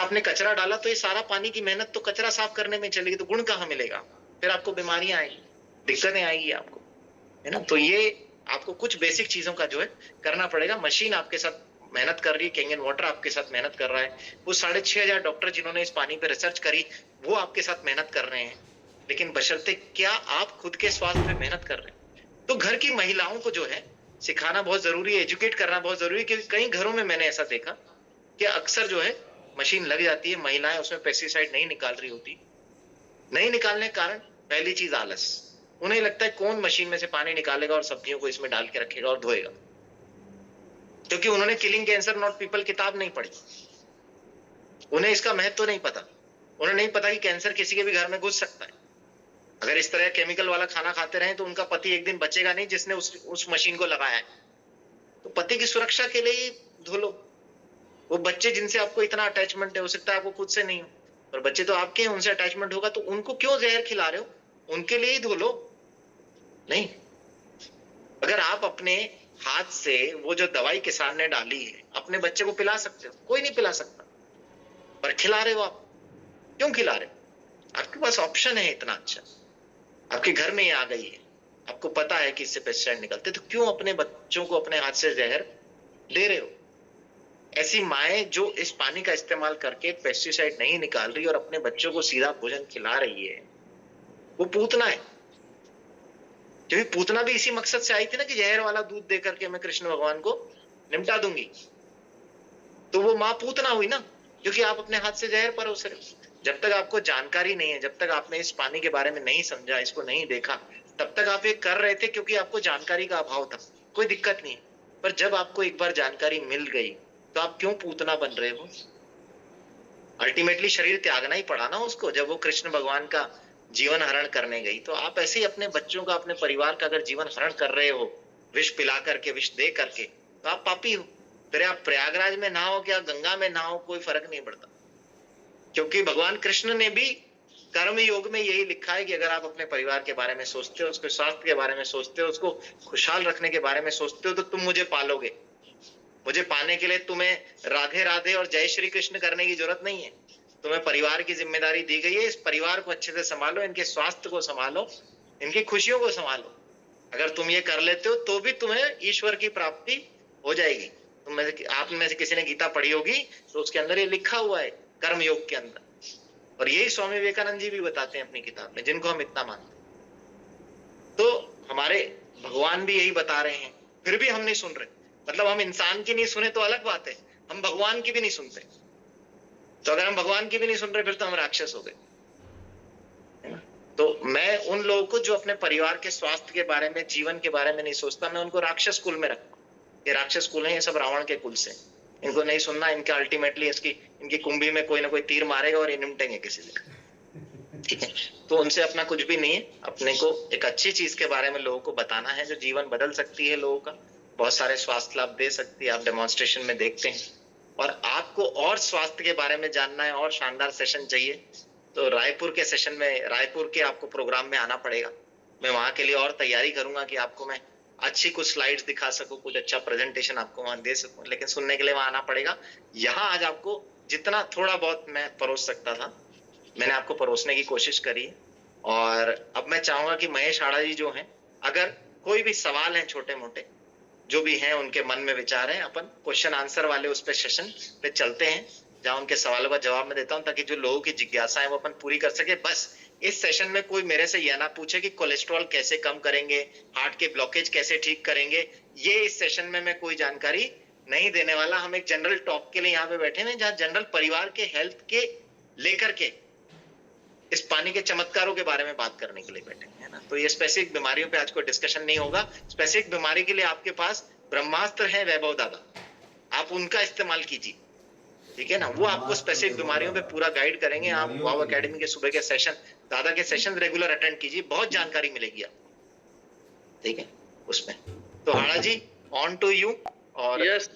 आपने कचरा डाला तो ये सारा पानी की मेहनत तो कचरा साफ करने में चलेगी, तो गुण कहाँ मिलेगा? फिर आपको बीमारियां आएगी, दिक्कतें आएगी आपको, है ना। तो ये आपको कुछ बेसिक चीजों का जो है करना पड़ेगा। मशीन आपके साथ मेहनत कर रही है, कैंगन वाटर आपके साथ मेहनत कर रहा है, वो 6,500 डॉक्टर जिन्होंने इस पानी पे रिसर्च करी वो आपके साथ मेहनत कर रहे हैं, लेकिन बशर्ते क्या आप खुद के स्वास्थ्य पे मेहनत कर रहे हैं। तो घर की महिलाओं को जो है सिखाना बहुत जरूरी है, एजुकेट करना बहुत जरूरी है, क्योंकि कई घरों में मैंने ऐसा देखा कि अक्सर जो है मशीन लग जाती है, महिलाएं उसमें पेस्टिसाइड नहीं निकाल रही होती। नहीं निकालने के कारण पहली चीज आलस, उन्हें लगता है कौन मशीन में से पानी निकालेगा और सब्जियों को इसमें डाल के रखेगा और धोएगा, क्योंकि उन्होंने किलिंग कैंसर नॉट पीपल किताब नहीं पढ़ी, उन्हें इसका महत्व तो नहीं पता। उन्हें नहीं पता कि कैंसर किसी के भी घर में घुस सकता है। अगर इस तरह केमिकल वाला खाना खाते रहे तो उनका पति एक दिन बचेगा नहीं जिसने उस मशीन को लगाया है। तो पति की सुरक्षा के लिए ही धो लो। वो बच्चे जिनसे आपको इतना अटैचमेंट है, हो सकता है आपको खुद से नहीं हो, पर बच्चे तो आपके हैं, उनसे अटैचमेंट होगा, तो उनको क्यों जहर खिला रहे हो? उनके लिए ही धो लो। नहीं, अगर आप अपने हाथ से वो जो दवाई किसान ने डाली है अपने बच्चे को पिला सकते हो, कोई नहीं पिला सकता, पर खिला रहे हो आप। क्यों खिला रहे हो? आपके पास ऑप्शन है इतना अच्छा, आपके घर में ये आ गई है, आपको पता है कि इससे पेस्टिसाइड निकलते, तो क्यों अपने बच्चों को अपने हाथ से जहर दे रहे हो? ऐसी माएं जो इस पानी का इस्तेमाल करके पेस्टिसाइड नहीं निकाल रही और अपने बच्चों को सीधा भोजन खिला रही है, वो पूतना है। क्योंकि पूतना भी इसी मकसद से आई थी ना कि जहर वाला दूध देकर के मैं कृष्ण भगवान को निपटा दूंगी, तो वो मां पूतना हुई ना, क्योंकि आप अपने हाथ से जहर परोस रहे हो। जब तक आपको जानकारी नहीं है, जब तक आपने इस पानी के बारे में नहीं समझा, इसको नहीं देखा, तब तक आप ये कर रहे थे क्योंकि आपको जानकारी का अभाव था, कोई दिक्कत नहीं। पर जब आपको एक बार जानकारी मिल गई तो आप क्यों पूतना बन रहे हो? अल्टीमेटली शरीर त्यागना ही पड़ा ना उसको, जब वो कृष्ण भगवान का जीवन हरण करने गई। तो आप ऐसे ही अपने बच्चों का, अपने परिवार का अगर जीवन हरण कर रहे हो, विष पिला करके, विष दे करके, तो आप पापी हो। फिर आप प्रयागराज में नहाओ क्या गंगा में नहाओ, कोई फर्क नहीं पड़ता, क्योंकि भगवान कृष्ण ने भी कर्म योग में यही लिखा है कि अगर आप अपने परिवार के बारे में सोचते हो, उसके स्वास्थ्य के बारे में सोचते हो, उसको खुशहाल रखने के बारे में सोचते हो, तो तुम मुझे पालोगे। मुझे पाने के लिए तुम्हें राधे राधे और जय श्री कृष्ण करने की जरूरत नहीं है। तुम्हें परिवार की जिम्मेदारी दी गई है, इस परिवार को अच्छे से संभालो, इनके स्वास्थ्य को संभालो, इनकी खुशियों को संभालो। अगर तुम ये कर लेते हो तो भी तुम्हें ईश्वर की प्राप्ति हो जाएगी। आप में से किसी ने गीता पढ़ी होगी तो उसके अंदर ये लिखा हुआ है कर्म योग के अंदर, और यही स्वामी विवेकानंद जी भी बताते हैं अपनी किताब में, जिनको हम इतना मानते हैं। तो हमारे भगवान भी यही बता रहे हैं, फिर भी हम नहीं सुन रहे। मतलब हम इंसान की नहीं सुने तो अलग बात है, हम भगवान की भी नहीं सुनते। तो अगर हम भगवान की भी नहीं सुन रहे फिर तो हम राक्षस हो गए, है ना। तो मैं उन लोगों को जो अपने परिवार के स्वास्थ्य के बारे में, जीवन के बारे में नहीं सोचता, मैं उनको राक्षस कुल में रखता हूं। ये राक्षस कुल है, ये सब रावण के कुल से, इनको नहीं सुनना। इनका अल्टीमेटली इनकी कुंभी में कोई ना कोई तीर मारेगा और ये निमटेंगे किसी दिन, ठीक है। तो उनसे अपना कुछ भी नहीं है। अपने को एक अच्छी चीज के बारे में लोगों को बताना है जो जीवन बदल सकती है लोगों का, बहुत सारे स्वास्थ्य लाभ दे सकती है। आप डेमोन्स्ट्रेशन में देखते हैं। और आपको और स्वास्थ्य के बारे में जानना है और शानदार सेशन चाहिए तो रायपुर के सेशन में, रायपुर के आपको प्रोग्राम में आना पड़ेगा। मैं वहां के लिए और तैयारी करूंगा कि आपको मैं अच्छी कुछ स्लाइड्स दिखा सकूं, कुछ अच्छा प्रेजेंटेशन आपको वहां दे सकूं, लेकिन सुनने के लिए वहां आना पड़ेगा। यहाँ आज आपको जितना थोड़ा बहुत मैं परोस सकता था मैंने आपको परोसने की कोशिश करी। और अब मैं चाहूंगा कि महेश आड़ा जी जो हैं, अगर कोई भी सवाल है छोटे मोटे जो भी हैं, उनके मन में विचार हैं, अपन क्वेश्चन आंसर वाले उस पे सेशन पे चलते हैं जहां उनके सवालों का जवाब मैं देता हूं, ताकि जो लोगों की जिज्ञासा है वो अपन पूरी कर सके। बस इस सेशन में कोई मेरे से यह ना पूछे कि कोलेस्ट्रॉल कैसे कम करेंगे, हार्ट के ब्लॉकेज कैसे ठीक करेंगे, ये इस सेशन में मैं कोई जानकारी नहीं देने वाला। हम एक जनरल टॉक के लिए यहाँ पे बैठे हैं, जहाँ जनरल परिवार के हेल्थ के लेकर के इस पानी के चमत्कारों के बारे में बात करने के लिए बैठे हैं ना। तो ये स्पेसिफिक बीमारियों पे आज कोई डिस्कशन नहीं होगा। स्पेसिफिक बीमारी के लिए आपके पास ब्रह्मास्त्र है वैभव दादा, आप उनका इस्तेमाल कीजिए, ठीक है ना। वो आपको स्पेसिफिक बीमारियों पे पूरा गाइड करेंगे। आप वाव एकेडमी के सुबह के सेशन, दादा के सेशन रेगुलर अटेंड कीजिए, बहुत जानकारी मिलेगी आपको, ठीक है उसमें। तो हाड़ा जी ऑन टू यू। और यस